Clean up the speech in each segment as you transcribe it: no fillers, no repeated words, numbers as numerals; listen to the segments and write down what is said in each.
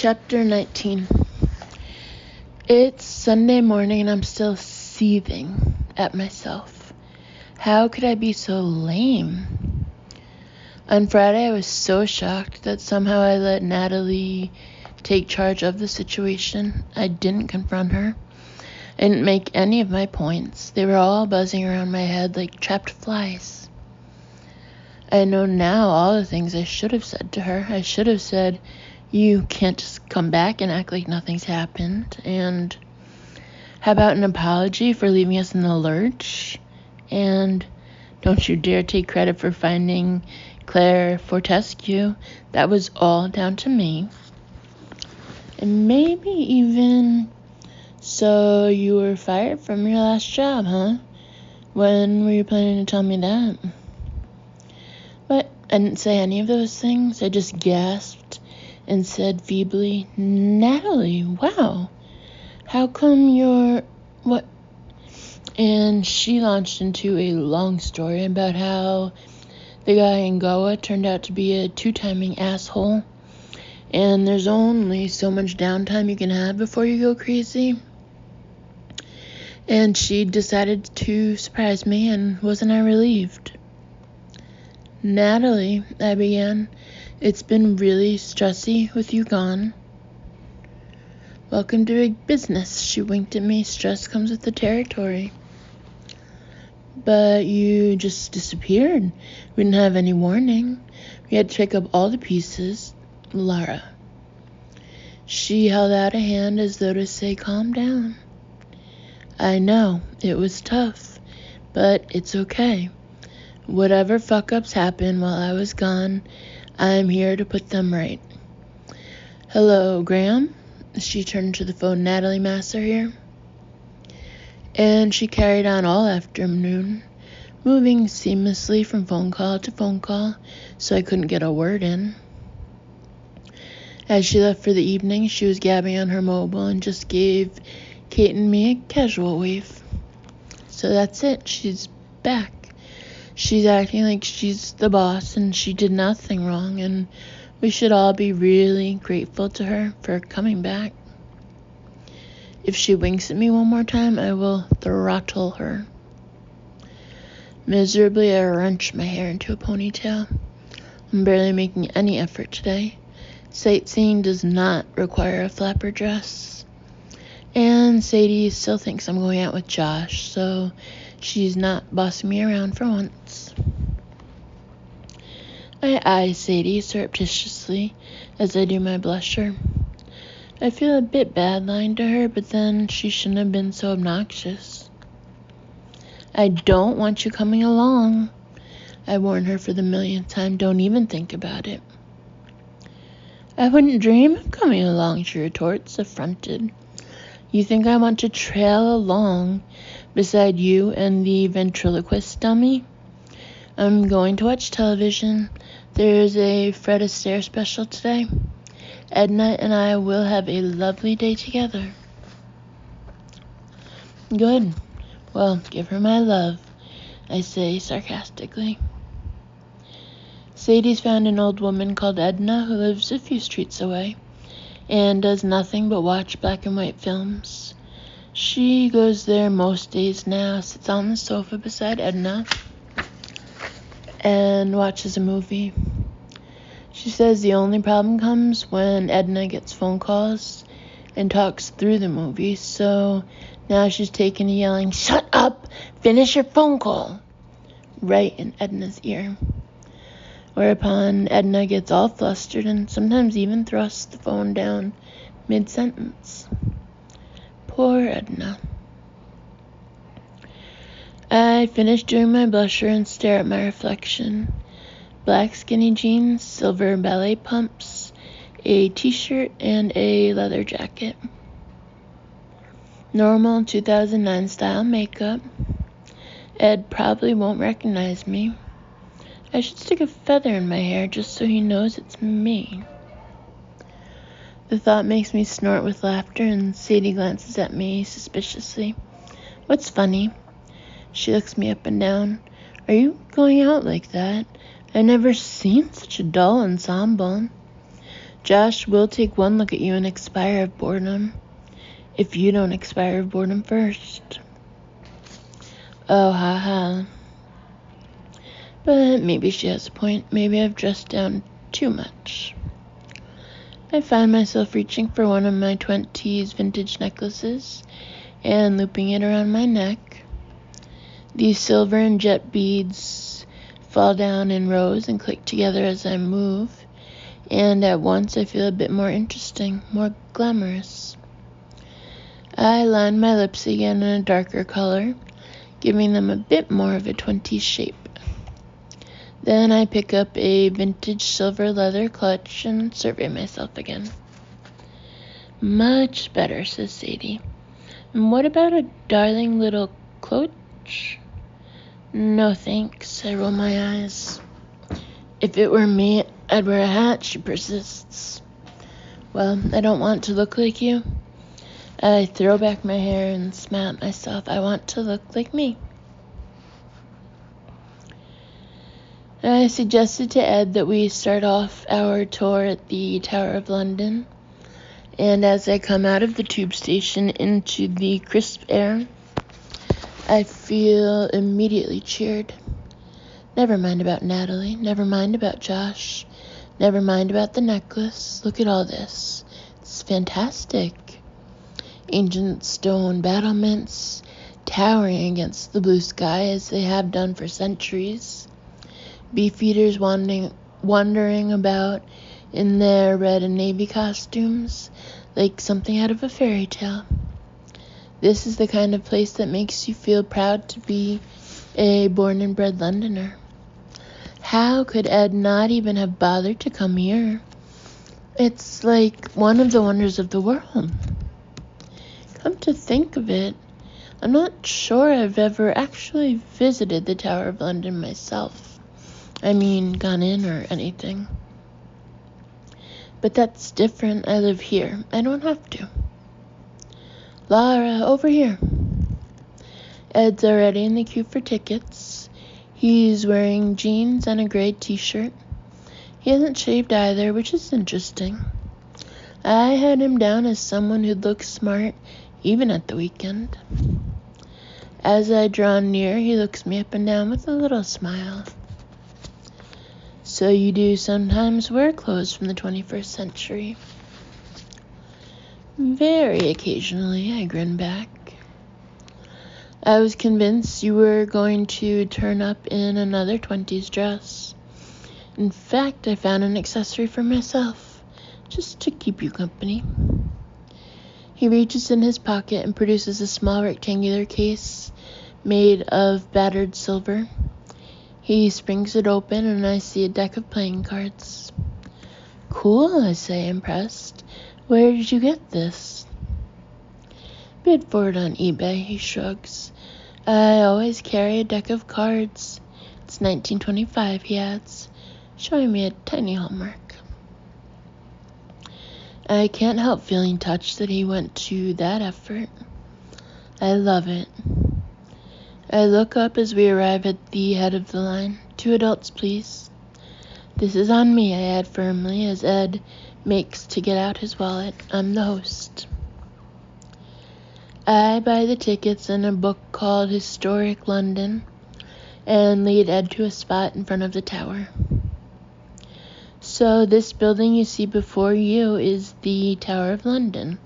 Chapter 19. It's Sunday morning and I'm still seething at myself. How could I be so lame? On Friday, I was so shocked that somehow I let Natalie take charge of the situation. I didn't confront her. I didn't make any of my points. They were all buzzing around my head like trapped flies. I know now all the things I should have said to her. I should have said, "You can't just come back and act like nothing's happened." And how about an apology for leaving us in the lurch? And don't you dare take credit for finding Claire Fortescue. That was all down to me. And maybe even, "So you were fired from your last job, huh? When were you planning to tell me that?" But I didn't say any of those things. I just gasped and said feebly, "Natalie, wow, how come you're, what?" And she launched into a long story about how the guy in Goa turned out to be a two-timing asshole, and there's only so much downtime you can have before you go crazy. And she decided to surprise me, and wasn't I relieved? "Natalie," I began, "it's been really stressy with you gone." "Welcome to big business," she winked at me. "Stress comes with the territory." "But you just disappeared. We didn't have any warning. We had to pick up all the pieces." "Lara." She held out a hand as though to say, "Calm down." "I know, it was tough, but it's okay. Whatever fuck-ups happened while I was gone, I'm here to put them right. Hello, Graham?" She turned to the phone. "Natalie Masser here." And she carried on all afternoon, moving seamlessly from phone call to phone call, so I couldn't get a word in. As she left for the evening, she was gabbing on her mobile and just gave Kate and me a casual wave. So that's it. She's back. She's acting like she's the boss and she did nothing wrong, and we should all be really grateful to her for coming back. If she winks at me one more time, I will throttle her. Miserably, I wrench my hair into a ponytail. I'm barely making any effort today. Sightseeing does not require a flapper dress. And Sadie still thinks I'm going out with Josh, so she's not bossing me around for once. I eye Sadie surreptitiously as I do my blusher. I feel a bit bad lying to her, but then she shouldn't have been so obnoxious. "I don't want you coming along," I warn her for the millionth time. "Don't even think about it." "I wouldn't dream of coming along," she retorts, affronted. "You think I want to trail along beside you and the ventriloquist dummy? I'm going to watch television. There's a Fred Astaire special today. Edna and I will have a lovely day together." "Good. Well, give her my love," I say sarcastically. Sadie's found an old woman called Edna who lives a few streets away and does nothing but watch black and white films. She goes there most days now, sits on the sofa beside Edna, and watches a movie. She says the only problem comes when Edna gets phone calls and talks through the movie, so now she's taken to yelling, "Shut up! Finish your phone call!" right in Edna's ear. Whereupon Edna gets all flustered and sometimes even thrusts the phone down mid-sentence. Poor Edna. I finish doing my blusher and stare at my reflection. Black skinny jeans, silver ballet pumps, a t-shirt, and a leather jacket. Normal 2009 style makeup. Ed probably won't recognize me. I should stick a feather in my hair just so he knows it's me. The thought makes me snort with laughter, and Sadie glances at me suspiciously. "What's funny?" She looks me up and down. "Are you going out like that? I've never seen such a dull ensemble." Josh will take one look at you and expire of boredom, if you don't expire of boredom first. Oh, haha. But maybe she has a point. Maybe I've dressed down too much. I find myself reaching for one of my 20s vintage necklaces and looping it around my neck. These silver and jet beads fall down in rows and click together as I move, and at once I feel a bit more interesting, more glamorous. I line my lips again in a darker color, giving them a bit more of a 20s shape. Then I pick up a vintage silver leather clutch and survey myself again. Much better, says Sadie. And what about a darling little clutch? No thanks, I roll my eyes. If it were me, I'd wear a hat, she persists. Well, I don't want to look like you. I throw back my hair and smile at myself. I want to look like me. I suggested to Ed that we start off our tour at the Tower of London, and as I come out of the tube station into the crisp air, I feel immediately cheered. Never mind about Natalie, never mind about Josh, never mind about the necklace. Look at all this. It's fantastic. Ancient stone battlements towering against the blue sky as they have done for centuries. Beefeaters wandering about in their red and navy costumes like something out of a fairy tale. This is the kind of place that makes you feel proud to be a born and bred Londoner. How could Ed not even have bothered to come here? It's like one of the wonders of the world. Come to think of it, I'm not sure I've ever actually visited the Tower of London myself. I mean, gone in or anything. But that's different. I live here. I don't have to. Lara, over here. Ed's already in the queue for tickets. He's wearing jeans and a gray t-shirt. He hasn't shaved either, which is interesting. I had him down as someone who'd look smart even at the weekend. As I draw near, he looks me up and down with a little smile. So you do sometimes wear clothes from the 21st century? Very occasionally, I grin back. I was convinced you were going to turn up in another 20s dress. In fact, I found an accessory for myself, just to keep you company. He reaches in his pocket and produces a small rectangular case made of battered silver. He springs it open and I see a deck of playing cards. Cool, I say, impressed. Where did you get this? Bid for it on eBay, he shrugs. I always carry a deck of cards. It's 1925, he adds, showing me a tiny hallmark. I can't help feeling touched that he went to that effort. I love it. I look up as we arrive at the head of the line. 2 adults, please. This is on me, I add firmly as Ed makes to get out his wallet. I'm the host. I buy the tickets and a book called Historic London and lead Ed to a spot in front of the tower. So this building you see before you is the Tower of London.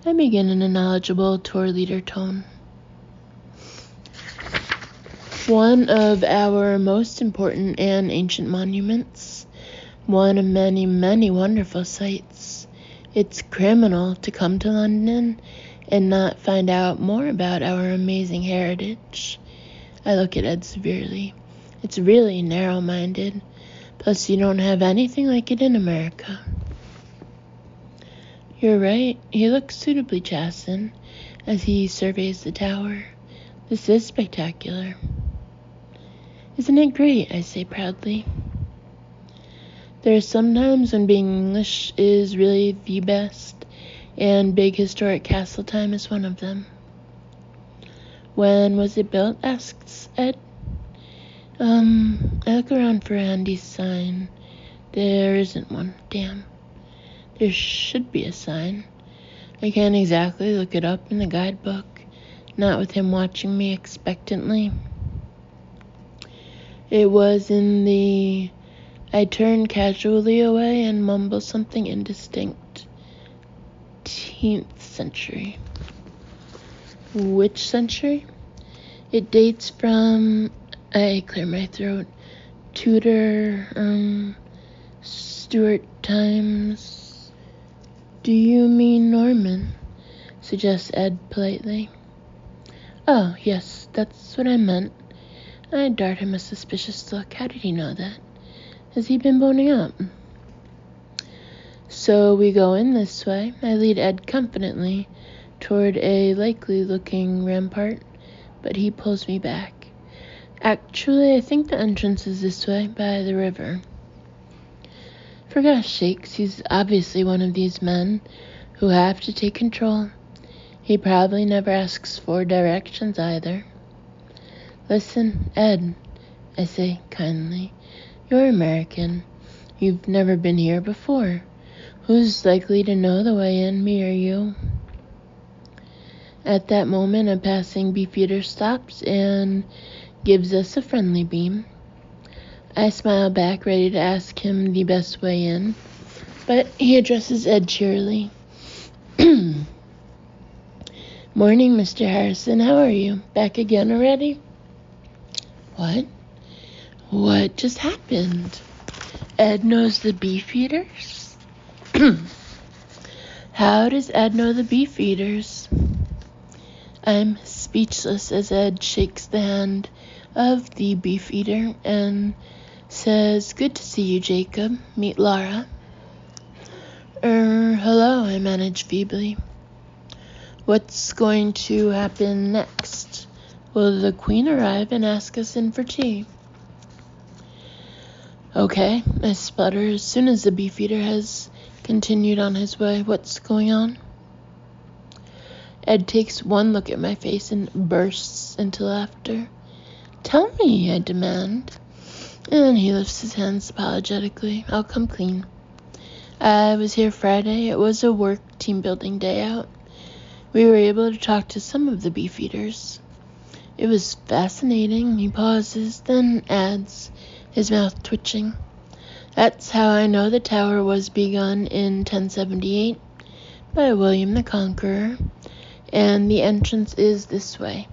I begin in a knowledgeable tour leader tone. One of our most important and ancient monuments. One of many, many wonderful sights. It's criminal to come to London and not find out more about our amazing heritage. I look at Ed severely. It's really narrow-minded. Plus, you don't have anything like it in America. You're right. He looks suitably chastened as he surveys the tower. This is spectacular. Isn't it great? I say proudly. There are some times when being English is really the best, and big historic castle time is one of them. When was it built? Asks Ed. I look around for Andy's sign. There isn't one. Damn. There should be a sign. I can't exactly look it up in the guidebook, not with him watching me expectantly. It was in the... I turned casually away and mumbled something indistinct. 10th century. Which century? It dates from... I clear my throat. Tudor, Stuart times. Do you mean Norman? Suggests Ed politely. Oh, yes, that's what I meant. I dart him a suspicious look. How did he know that? Has he been boning up? So we go in this way. I lead Ed confidently toward a likely-looking rampart, but he pulls me back. Actually, I think the entrance is this way, by the river. For gosh sakes, he's obviously one of these men who have to take control. He probably never asks for directions either. Listen, Ed, I say kindly. You're American. You've never been here before. Who's likely to know the way in, me or you? At that moment, a passing beefeater stops and gives us a friendly beam. I smile back, ready to ask him the best way in, but he addresses Ed cheerily. Morning, Mr. Harrison. How are you? Back again already? What? What just happened? Ed knows the beefeaters? How does Ed know the beefeaters? I'm speechless as Ed shakes the hand of the beefeater and says, Good to see you, Jacob. Meet Laura. Hello, I manage feebly. What's going to happen next? Will the Queen arrive and ask us in for tea? Okay, I sputter as soon as the beefeater has continued on his way. What's going on? Ed takes one look at my face and bursts into laughter. Tell me, I demand. And he lifts his hands apologetically. I'll come clean. I was here Friday. It was a work team-building day out. We were able to talk to some of the beefeaters. It was fascinating. He pauses, then adds, his mouth twitching. That's how I know the tower was begun in 1078 by William the Conqueror, and the entrance is this way.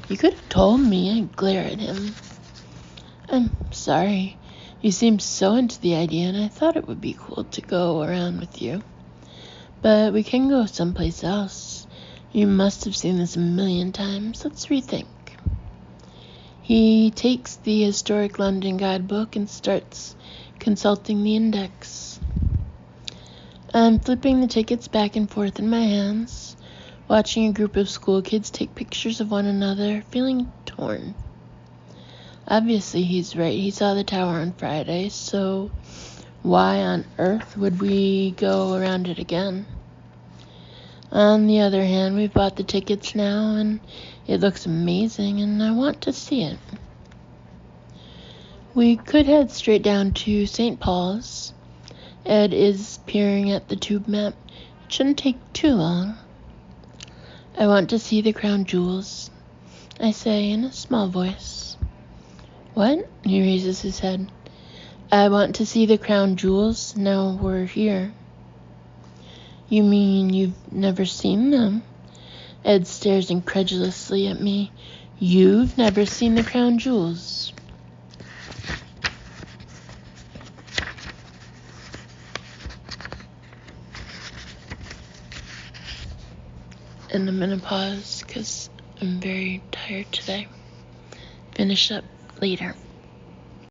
You could have told me. I glare at him. I'm sorry. You seemed so into the idea, and I thought it would be cool to go around with you. But we can go someplace else. You must have seen this a million times. Let's rethink. He takes the historic London guidebook and starts consulting the index. I'm flipping the tickets back and forth in my hands, watching a group of school kids take pictures of one another, feeling torn. Obviously, he's right. He saw the tower on Friday, so why on earth would we go around it again? On the other hand, we've bought the tickets now, and it looks amazing, and I want to see it. We could head straight down to St. Paul's. Ed is peering at the tube map. It shouldn't take too long. I want to see the crown jewels, I say in a small voice. What? He raises his head. I want to see the crown jewels now we're here. You mean you've never seen them? Ed stares incredulously at me. You've never seen the crown jewels? And I'm gonna pause because I'm very tired today. Finish up later.